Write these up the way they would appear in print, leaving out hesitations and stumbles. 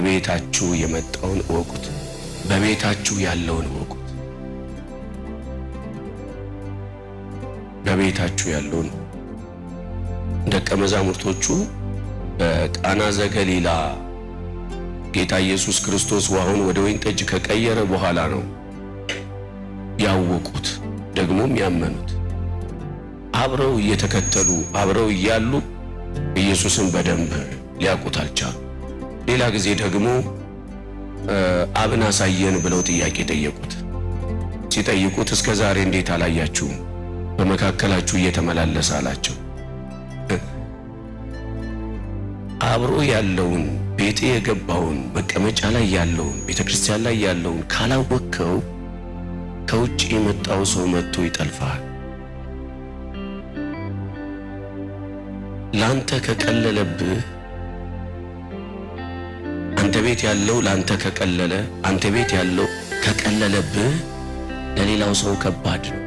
በቤታችሁ የመጣውን ወቁት፣ በቤታችሁ ያለውን ወቁት፣ በቤታችሁ ያለውን። ደቀ መዛሙርቶቹ በቃና ዘገሊላ ጌታ ኢየሱስ ክርስቶስ ውሃውን ወደ ወይን ጠጅ ከቀየረ በኋላ ነው ያወቁት፣ ደግሞም ያመኑት። አብረው እየተከተሉ አብረው እያሉ ኢየሱስን በደንብ ሊያውቁት አልቻሉ። ሌላ ጊዜ ደግሞ አብን አሳየን ብለው ጥያቄ ጠየቁት። ሲጠይቁት እስከ ዛሬ እንዴት አላያችሁም? በመካከላችሁ እየተመላለሰ አላቸው። አብሮ ያለውን ቤቴ የገባውን መቀመጫ ላይ ያለውን ቤተክርስቲያን ላይ ያለውን ካላወቅከው ከውጭ የመጣው ሰው መጥቶ ይጠልፋል። ላንተ ከቀለለብህ አንተ ቤት ያለው ላንተ ከቀለለ አንተ ቤት ያለው ከቀለለብህ ለሌላው ሰው ከባድ ነው።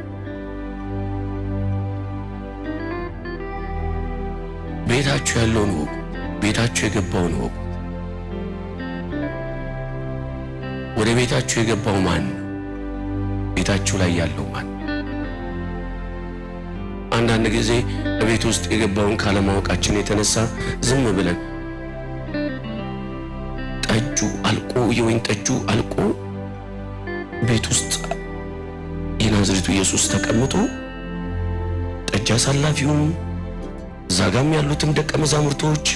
ቤታችሁ ያለውን ወቁ፣ ቤታችሁ የገባውን ወቁ። ወደ ቤታችሁ የገባው ማን ነው? ቤታችሁ ላይ ያለው ማን? አንዳንድ ጊዜ በቤት ውስጥ የገባውን ካለማወቃችን የተነሳ ዝም ብለን ጠጁ አልቆ የወይን ጠጁ አልቆ ቤት ውስጥ የናዝሬቱ ኢየሱስ ተቀምጦ ጠጅ አሳላፊውም ዛጋም ያሉትም ደቀ መዛሙርቶች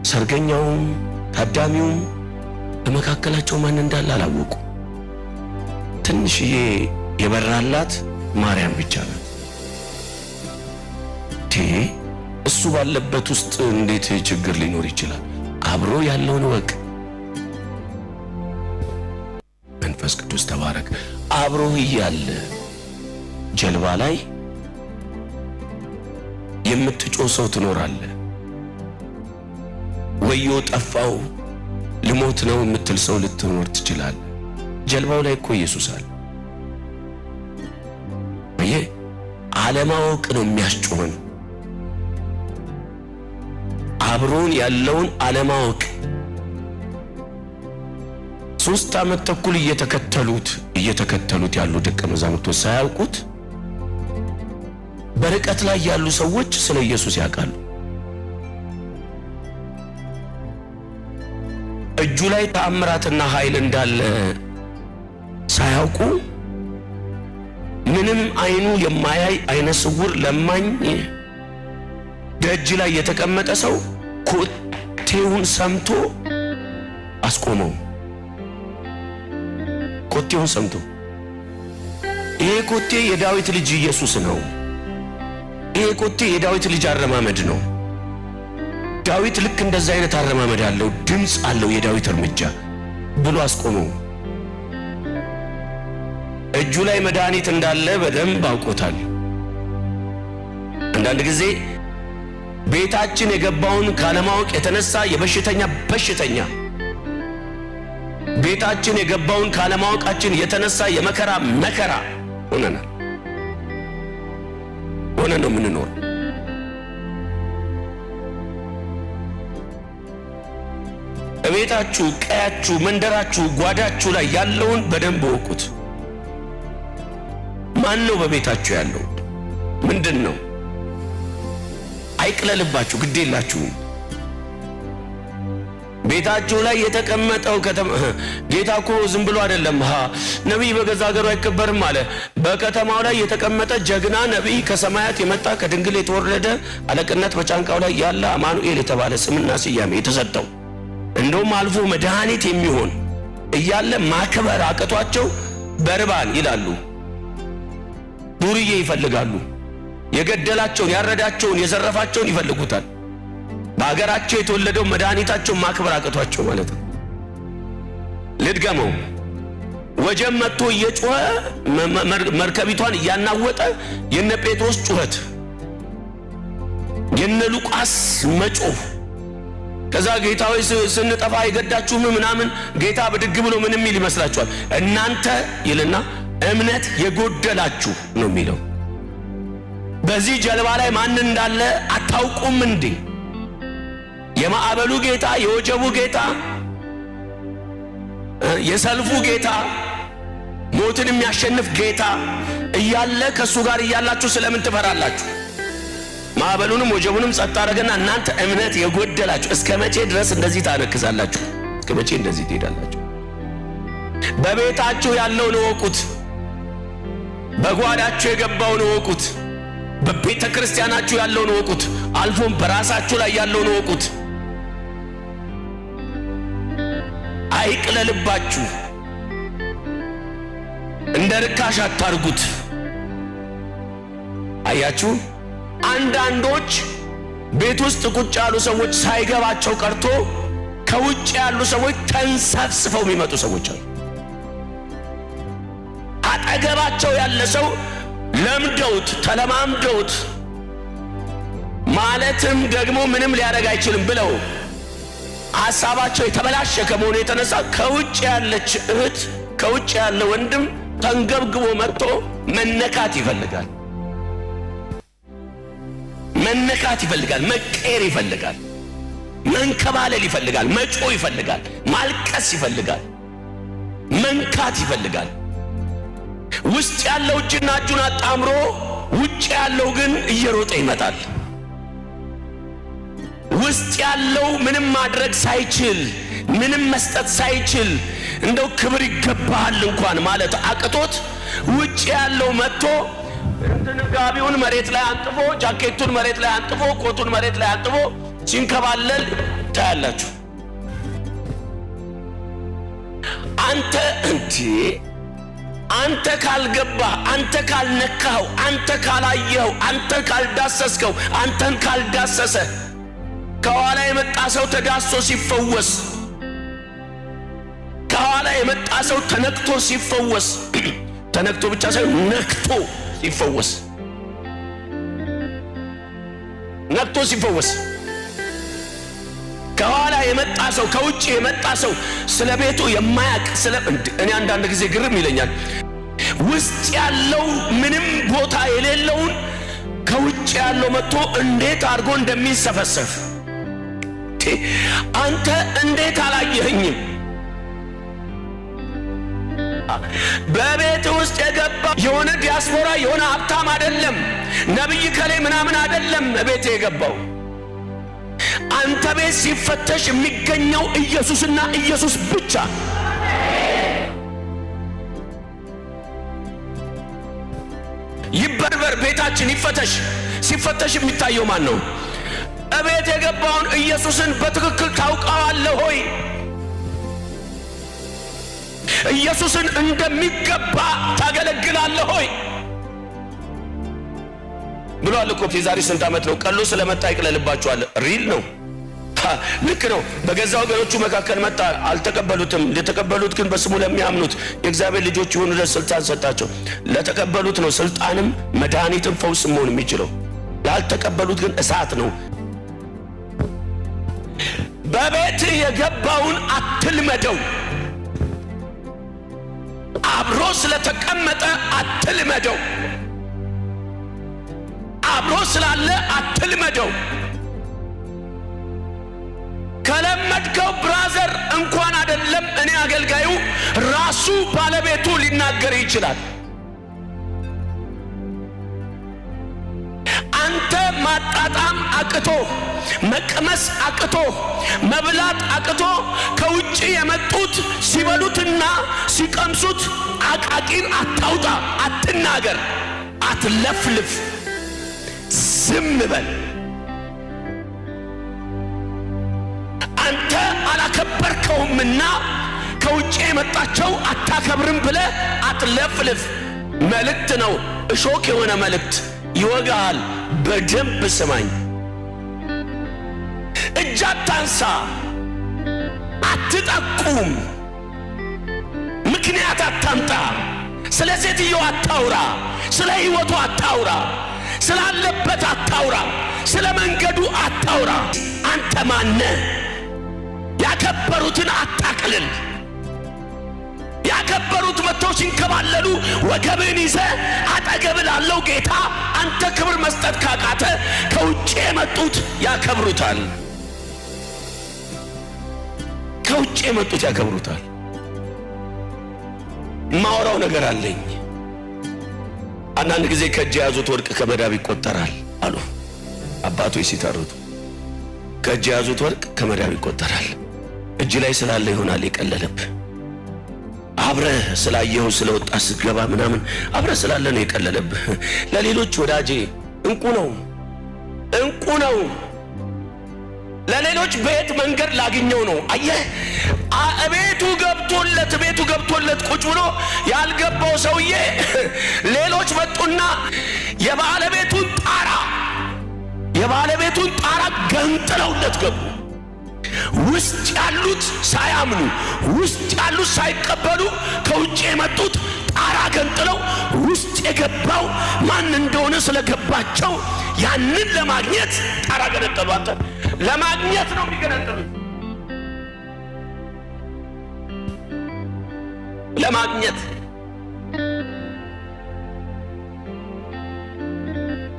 ሰርገኛውም ታዳሚውም በመካከላቸው ማን እንዳለ አላወቁ። ትንሽዬ የበራላት ማርያም ብቻ ናት። እሱ ባለበት ውስጥ እንዴት ችግር ሊኖር ይችላል? አብሮ ያለውን ወቅ። መንፈስ ቅዱስ ተባረክ። አብሮ እያለ ጀልባ ላይ የምትጮህ ሰው ትኖራለህ። ወዮ ጠፋው ልሞት ነው የምትል ሰው ልትኖር ትችላለህ። ጀልባው ላይ እኮ ኢየሱስ አለ። አለማወቅ ነው የሚያስጮኸን። አብሮን ያለውን አለማወቅ። 3 ዓመት ተኩል እየተከተሉት ያሉ ደቀ መዛሙርቶች ሳያውቁት በርቀት ላይ ያሉ ሰዎች ስለ ኢየሱስ ያውቃሉ። እጁ ላይ ተአምራትና ኃይል እንዳለ ሳያውቁ ምንም አይኑ የማያይ አይነ ስውር ለማኝ ደጅ ላይ የተቀመጠ ሰው ኮቴውን ሰምቶ አስቆመው። ኮቴውን ሰምቶ ይሄ ኮቴ የዳዊት ልጅ ኢየሱስ ነው፣ ይሄ ኮቴ የዳዊት ልጅ አረማመድ ነው። ዳዊት ልክ እንደዛ አይነት አረማመድ አለው፣ ድምፅ አለው፣ የዳዊት እርምጃ ብሎ አስቆመው። እጁ ላይ መድኃኒት እንዳለ በደንብ አውቆታል። አንዳንድ ጊዜ ቤታችን የገባውን ካለማወቅ የተነሳ በሽተኛ ቤታችን የገባውን ካለማወቃችን የተነሳ የመከራ ሆነን ነው የምንኖር። ቤታችሁ፣ ቀያችሁ፣ መንደራችሁ፣ ጓዳችሁ ላይ ያለውን በደንብ ወቁት። ማን ነው በቤታችሁ ያለው? ምንድን ነው? አይቅለልባችሁ፣ ግድ የላችሁ። ቤታችሁ ላይ የተቀመጠው ጌታ እኮ ዝም ብሎ አይደለም። ነቢይ በገዛ ሀገሩ አይከበርም አለ። በከተማው ላይ የተቀመጠ ጀግና ነቢይ፣ ከሰማያት የመጣ ከድንግል የተወረደ አለቅነት በጫንቃው ላይ ያለ አማኑኤል የተባለ ስምና ስያሜ የተሰጠው እንደውም አልፎ መድኃኒት የሚሆን እያለ ማክበር አቅቷቸው በርባን ይላሉ። ዱርዬ ይፈልጋሉ። የገደላቸውን፣ ያረዳቸውን፣ የዘረፋቸውን ይፈልጉታል። በአገራቸው የተወለደው መድኃኒታቸው ማክበር አቅቷቸው ማለት ነው። ልድገመው። ወጀብ መጥቶ እየጮኸ መርከቢቷን እያናወጠ የነ ጴጥሮስ ጩኸት፣ የነ ሉቃስ መጮህ፣ ከዛ ጌታዊ ስንጠፋ አይገዳችሁም ምናምን ጌታ ብድግ ብሎ ምን የሚል ይመስላችኋል? እናንተ ይልና እምነት የጎደላችሁ ነው የሚለው። በዚህ ጀልባ ላይ ማን እንዳለ አታውቁም እንዴ? የማዕበሉ ጌታ፣ የወጀቡ ጌታ፣ የሰልፉ ጌታ ሞትን የሚያሸንፍ ጌታ እያለ ከሱ ጋር እያላችሁ ስለምን ትፈራላችሁ? ማዕበሉንም ወጀቡንም ጸጥ አደረገና እናንተ እምነት የጎደላችሁ እስከ መቼ ድረስ እንደዚህ ታነክሳላችሁ? እስከ መቼ እንደዚህ ትሄዳላችሁ? በቤታችሁ ያለውን እወቁት። በጓዳችሁ የገባውን እወቁት። በቤተ ክርስቲያናችሁ ያለውን እወቁት። አልፎም በራሳችሁ ላይ ያለውን እወቁት። አይቅለልባችሁ። እንደ ርካሽ አታርጉት። አያችሁ፣ አንዳንዶች ቤት ውስጥ ቁጭ ያሉ ሰዎች ሳይገባቸው ቀርቶ ከውጭ ያሉ ሰዎች ተንሰፍስፈው የሚመጡ ሰዎች አሉ። አጠገባቸው ያለ ሰው ለምደውት ተለማምደውት ማለትም ደግሞ ምንም ሊያደርግ አይችልም ብለው ሐሳባቸው የተበላሸ ከመሆኑ የተነሳ ከውጭ ያለች እህት ከውጭ ያለ ወንድም ተንገብግቦ መጥቶ መነካት ይፈልጋል። መነካት ይፈልጋል። መቀየር ይፈልጋል። መንከባለል ይፈልጋል። መጮ ይፈልጋል። ማልቀስ ይፈልጋል። መንካት ይፈልጋል። ውስጥ ያለው እጅና እጁን አጣምሮ ውጭ ያለው ግን እየሮጠ ይመጣል። ውስጥ ያለው ምንም ማድረግ ሳይችል ምንም መስጠት ሳይችል እንደው ክብር ይገባሃል እንኳን ማለት አቅቶት ውጭ ያለው መጥቶ ጋቢውን መሬት ላይ አንጥፎ ጃኬቱን መሬት ላይ አንጥፎ ኮቱን መሬት ላይ አንጥፎ ሲንከባለል ታያላችሁ። አንተ ካልገባ፣ አንተ ካልነካው፣ አንተ ካላየው፣ አንተ ካልዳሰስከው፣ አንተን ካልዳሰሰ ከኋላ የመጣ ሰው ተዳሶ ሲፈወስ፣ ከኋላ የመጣ ሰው ተነክቶ ሲፈወስ፣ ተነክቶ ብቻ ሳይሆን ነክቶ ሲፈወስ፣ ነክቶ ሲፈወስ፣ ከኋላ የመጣ ሰው ከውጭ የመጣ ሰው ስለ ቤቱ የማያቅ እኔ አንዳንድ ጊዜ ግርም ይለኛል። ውስጥ ያለው ምንም ቦታ የሌለውን ከውጭ ያለው መጥቶ እንዴት አድርጎ እንደሚሰፈሰፍ አንተ እንዴት አላየኸኝም? በቤት ውስጥ የገባ የሆነ ዲያስፖራ የሆነ ሀብታም አይደለም፣ ነብይ ከሌ ምናምን አይደለም። ቤት የገባው አንተ ቤት ሲፈተሽ የሚገኘው ኢየሱስና ኢየሱስ ብቻ። ይበርበር ቤታችን ይፈተሽ። ሲፈተሽ የሚታየው ማን ነው? እቤት የገባውን ኢየሱስን በትክክል ታውቀዋለህ ሆይ? ኢየሱስን እንደሚገባ ታገለግላለህ ሆይ ብሏል እኮ። የዛሬ ስንት ዓመት ነው? ቀሎ ስለመጣ ይቅለልባችኋል። ሪል ነው። ልክ ነው። በገዛ ወገኖቹ መካከል መጣ፣ አልተቀበሉትም። ለተቀበሉት ግን በስሙ ለሚያምኑት የእግዚአብሔር ልጆች ይሆኑ ዘንድ ስልጣን ሰጣቸው። ለተቀበሉት ነው ስልጣንም መድኃኒትም ፈውስም መሆን የሚችለው። ላልተቀበሉት ግን እሳት ነው። በቤት የገባውን አትልመደው። አብሮ ስለተቀመጠ አትልመደው። አብሮ ስላለ አትልመደው። ከለመድከው ብራዘር እንኳን አይደለም እኔ አገልጋዩ ራሱ ባለቤቱ ሊናገር ይችላል። አንተ ማጣጣም አቅቶ መቅመስ አቅቶ መብላት አቅቶ ከውጭ የመጡት ሲበሉትና ሲቀምሱት አቃቂር አታውጣ፣ አትናገር፣ አትለፍልፍ፣ ዝም በል። አንተ አላከበርከውምና ከውጭ የመጣቸው አታከብርም ብለህ አትለፍልፍ። መልእክት ነው፣ እሾክ የሆነ መልእክት ይወጋል። በደንብ ስማኝ። እጅ አታንሳ፣ አትጠቁም፣ ምክንያት አታምጣ። ስለ ሴትየው አታውራ፣ ስለ ሕይወቱ አታውራ፣ ስላለበት አታውራ፣ ስለ መንገዱ አታውራ። አንተ ማነህ? ያከበሩትን አታቅልል። ያከበሩት መጥተው ሲንከባለሉ ወገብን ይዘ አጠገብ ላለው ጌታ አንተ ክብር መስጠት ካቃተ ከውጭ የመጡት ያከብሩታል። ከውጭ የመጡት ያከብሩታል። ማወራው ነገር አለኝ። አንዳንድ ጊዜ ከእጅ የያዙት ወርቅ ከመዳብ ይቆጠራል አሉ አባቶች ሲተርቱ። ከእጅ የያዙት ወርቅ ከመዳብ ይቆጠራል። እጅ ላይ ስላለ ይሆናል የቀለለብህ። አብረህ ስላየው ስለወጣ ስትገባ ምናምን አብረህ ስላለ ነው የቀለለብህ። ለሌሎች ወዳጄ እንቁ ነው፣ እንቁ ነው። ለሌሎች ቤት መንገድ ላግኘው ነው። አየህ ቤቱ ገብቶለት ቁጭ ብሎ ያልገባው ሰውዬ ሌሎች መጡና የባለቤቱን ጣራ ገንጥለውለት ገቡ። ውስጥ ያሉት ሳያምኑ፣ ውስጥ ያሉት ሳይቀበሉ ከውጭ የመጡት ጣራ ገንጥለው ውስጥ የገባው ማን እንደሆነ ስለገባቸው ያንን ለማግኘት ጣራ ገነጠሉ። አንተ ለማግኘት ነው የሚገነጥሉት፣ ለማግኘት።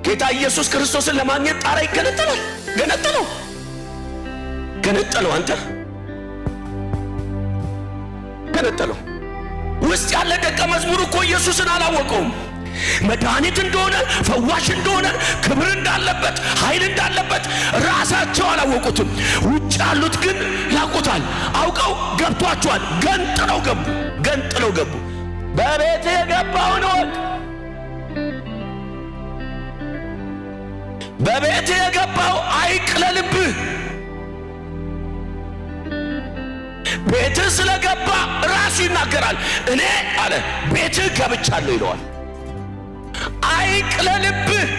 ጌታ ኢየሱስ ክርስቶስን ለማግኘት ጣራ ይገነጠላል። ገነጠለው። አንተ ገነጠለው። ውስጥ ያለ ደቀ መዝሙር እኮ ኢየሱስን አላወቀውም። መድኃኒት እንደሆነ፣ ፈዋሽ እንደሆነ፣ ክብር እንዳለበት፣ ኃይል እንዳለበት ራሳቸው አላወቁትም። ውጭ ያሉት ግን ያውቁታል። አውቀው ገብቷቸዋል። ገንጥለው ገቡ። በቤት የገባውን ወቅ በቤት የገባው አይቅለልብህ። ቤትህ ስለገባ ራሱ ይናገራል። እኔ አለ ቤትህ ገብቻለሁ ይለዋል። አይቅለልብህ።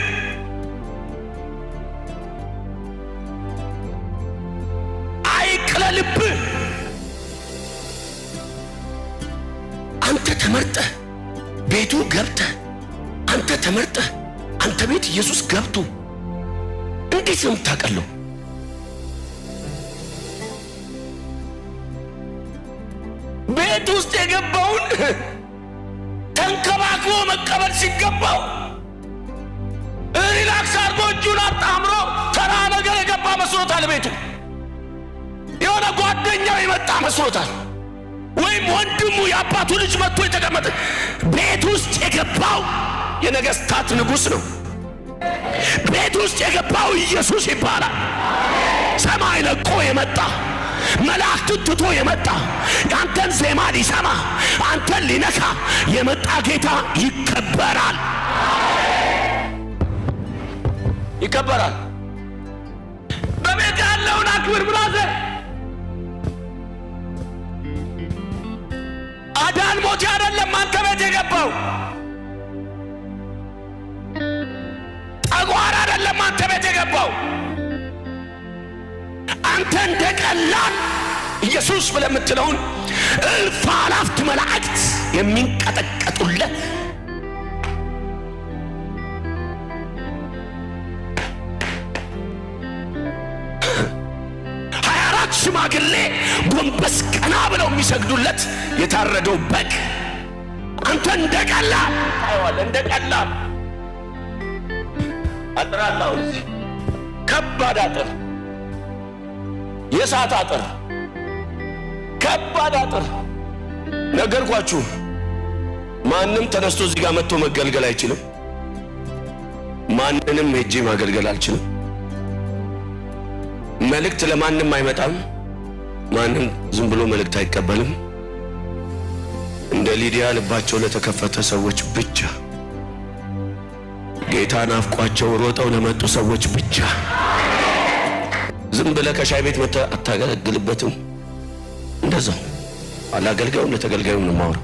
አንተ ተመርጠህ ቤቱ ገብተህ፣ አንተ ተመርጠህ አንተ ቤት ኢየሱስ ገብቶ እንዴት ነው የምታቀለው? ቤት ውስጥ የገባውን ተንከባክቦ መቀበል ሲገባው ሪላክስ አድርጎ እጁን አጣምሮ ተራ ነገር የገባ መስሎታል። ቤቱ የሆነ ጓደኛው የመጣ መስሎታል። ወይም ወንድሙ የአባቱ ልጅ መጥቶ የተቀመጠ። ቤት ውስጥ የገባው የነገስታት ንጉሥ ነው። ቤት ውስጥ የገባው ኢየሱስ ይባላል። ሰማይ ለቆ የመጣ መላእክትን ትቶ የመጣ አንተን ዜማ ሊሰማ አንተን ሊነካ የመጣ ጌታ ይከበራል። በቤት ያለውን አክብር ብራዘር። አዳን ሞት አይደለም አንተ ቤት የገባው። ጠጓር አይደለም አንተ ቤት የገባው። አንተ እንደቀላል ኢየሱስ ብለህ የምትለውን እልፍ አላፍት መላእክት የሚንቀጠቀጡለት ሽማግሌ ጎንበስ ቀና ብለው የሚሰግዱለት የታረደው በግ አንተ እንደቀላል ታየዋለህ። እንደቀላል አጥራላው እዚህ ከባድ አጥር፣ የሳት አጥር፣ ከባድ አጥር ነገርኳችሁ። ማንም ተነስቶ እዚህ ጋር መጥቶ መገልገል አይችልም። ማንንም ሄጄ ማገልገል አልችልም። መልእክት ለማንም አይመጣም። ማንም ዝም ብሎ መልእክት አይቀበልም። እንደ ሊዲያ ልባቸው ለተከፈተ ሰዎች ብቻ፣ ጌታ ናፍቋቸው ሮጠው ለመጡ ሰዎች ብቻ። ዝም ብለህ ከሻይ ቤት መጥተህ አታገለግልበትም። እንደዛው አላገልጋዩም ለተገልጋዩም ነው የማወራው።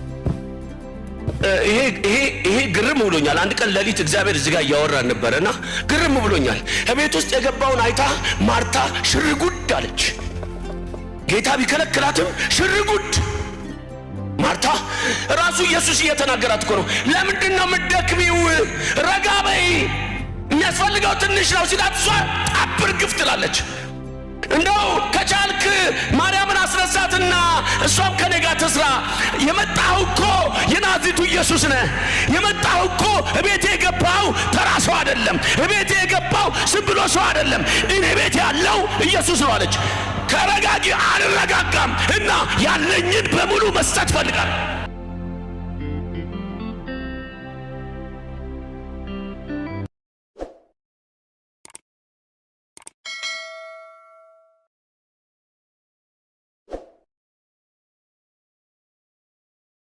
ይሄ ግርም ብሎኛል። አንድ ቀን ሌሊት እግዚአብሔር እዚህ ጋር እያወራን ነበርና ግርም ብሎኛል። ቤት ውስጥ የገባውን አይታ ማርታ ሽርጉድ አለች። ጌታ ቢከለክላትም ሽርጉድ። ማርታ ራሱ ኢየሱስ እየተናገራት እኮ ነው። ለምንድን ነው የምትደክሚው? ረጋ በይ፣ የሚያስፈልገው ትንሽ ነው ሲላት እሷ ጣብር ግፍ ትላለች። እንደው ከቻልክ ማርያምን አስነሳትና እሷም ከኔ ጋር ትስራ። የመጣው እኮ የናዝሬቱ ኢየሱስ ነህ። የመጣው እኮ እቤቴ የገባው ተራ ሰው አይደለም። እቤቴ የገባው ዝም ብሎ ሰው አይደለም። እኔ ቤት ያለው ኢየሱስ ነው አለች። ከረጋጊ አልረጋጋም እና ያለኝን በሙሉ መስጠት ፈልጋለሁ።